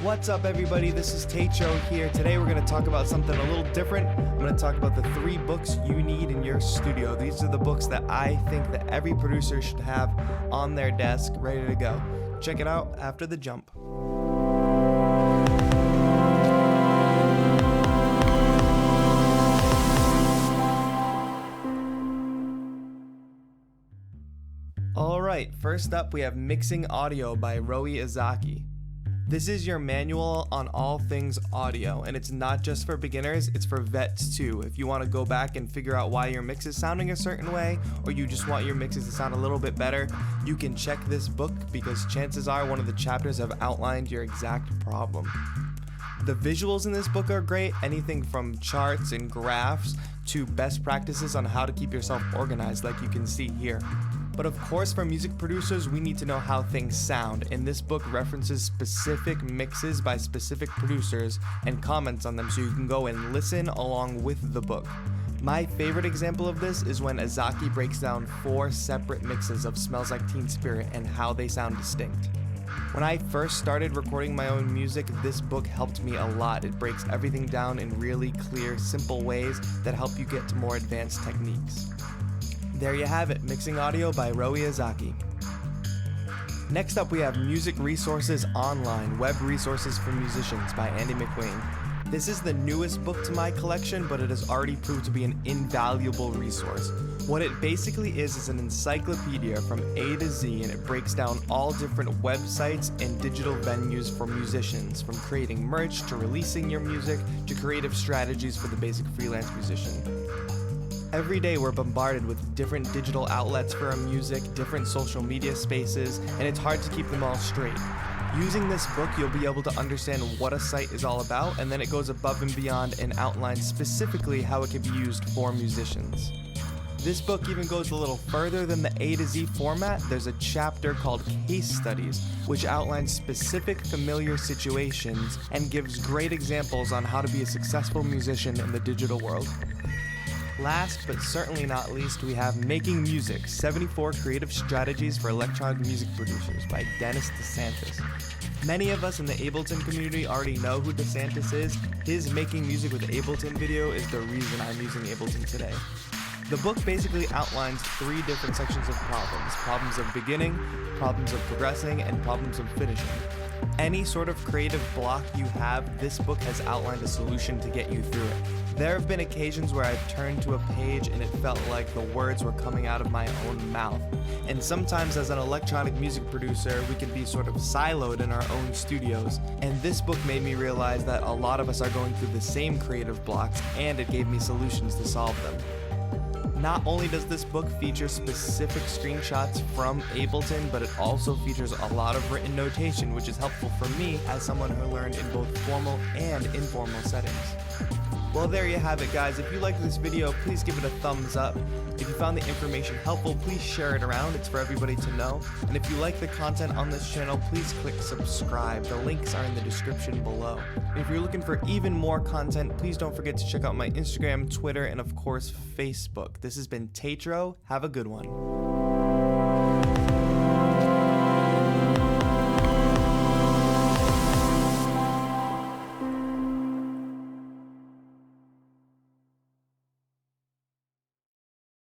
What's up, everybody? This is TAETRO here. Today we're going to talk about something a little different. I'm going to talk about the 3 books you need in your studio. These are the books that I think that every producer should have on their desk, ready to go. Check it out after the jump. Alright, first up we have Mixing Audio by Roe Izaki. This is your manual on all things audio, and it's not just for beginners, it's for vets too. If you want to go back and figure out why your mix is sounding a certain way, or you just want your mixes to sound a little bit better, you can check this book because chances are one of the chapters have outlined your exact problem. The visuals in this book are great, anything from charts and graphs to best practices on how to keep yourself organized like you can see here. But of course, for music producers, we need to know how things sound, and this book references specific mixes by specific producers and comments on them so you can go and listen along with the book. My favorite example of this is when Izaki breaks down 4 separate mixes of Smells Like Teen Spirit and how they sound distinct. When I first started recording my own music, this book helped me a lot. It breaks everything down in really clear, simple ways that help you get to more advanced techniques. There you have it, Mixing Audio by Roe Izaki. Next up we have Music Resources Online, Web Resources for Musicians by Andy McWayne. This is the newest book to my collection, but it has already proved to be an invaluable resource. What it basically is an encyclopedia from A to Z, and it breaks down all different websites and digital venues for musicians, from creating merch to releasing your music to creative strategies for the basic freelance musician. Every day we're bombarded with different digital outlets for our music, different social media spaces, and it's hard to keep them all straight. Using this book, you'll be able to understand what a site is all about, and then it goes above and beyond and outlines specifically how it can be used for musicians. This book even goes a little further than the A to Z format. There's a chapter called Case Studies, which outlines specific familiar situations and gives great examples on how to be a successful musician in the digital world. Last but certainly not least, we have Making Music, 74 Creative Strategies for Electronic Music Producers by Dennis DeSantis. Many of us in the Ableton community already know who DeSantis is. His Making Music with Ableton video is the reason I'm using Ableton today. The book basically outlines 3 different sections of problems. Problems of beginning, problems of progressing, and problems of finishing. Any sort of creative block you have, this book has outlined a solution to get you through it. There have been occasions where I've turned to a page and it felt like the words were coming out of my own mouth. And sometimes as an electronic music producer, we can be sort of siloed in our own studios. And this book made me realize that a lot of us are going through the same creative blocks, and it gave me solutions to solve them. Not only does this book feature specific screenshots from Ableton, but it also features a lot of written notation, which is helpful for me as someone who learned in both formal and informal settings. Well, there you have it, guys. If you liked this video, please give it a thumbs up. If you found the information helpful, please share it around. It's for everybody to know. And if you like the content on this channel, please click subscribe. The links are in the description below. And if you're looking for even more content, please don't forget to check out my Instagram, Twitter, and of course, Facebook. This has been TAETRO. Have a good one.